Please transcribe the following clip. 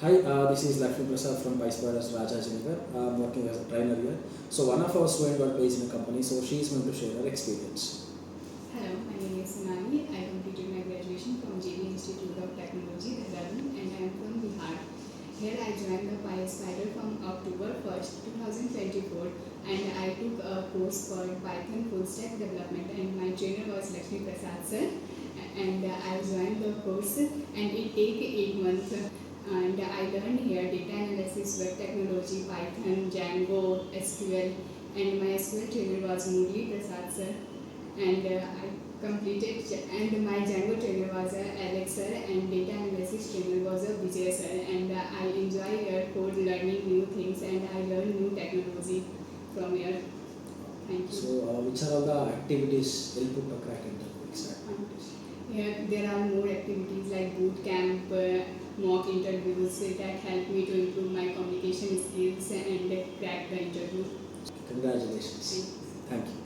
Hi, this is Lakshmi Prasad from PySpiders Rajajinagar. I'm working as a trainer here. So one of our students got placed in a company, so she is going to share her experience. Hello, my name is Sonali. I completed my graduation from JB Institute of Technology, Dehradun, and I am from Bihar. Here I joined the PySpider from October 1st, 2024, and I took a course called Python Full Stack Development, and my trainer was Lakshmi Prasad sir. And I joined the course, and it take 8 months. And I learned here data analysis, web technology, Python, Django, SQL, and my SQL trainer was Murli Prasad sir, and I completed, and my Django trainer was Alex sir, and data analysis trainer was Vijay sir, and I enjoy code learning new things, and I learn new technology from here. Thank you. So which are all the activities you'll put to crack into exactly? Here there are more activities like boot camp, mock interviews that help me to improve my communication skills and crack the interview. Congratulations. Thank you. Thank you.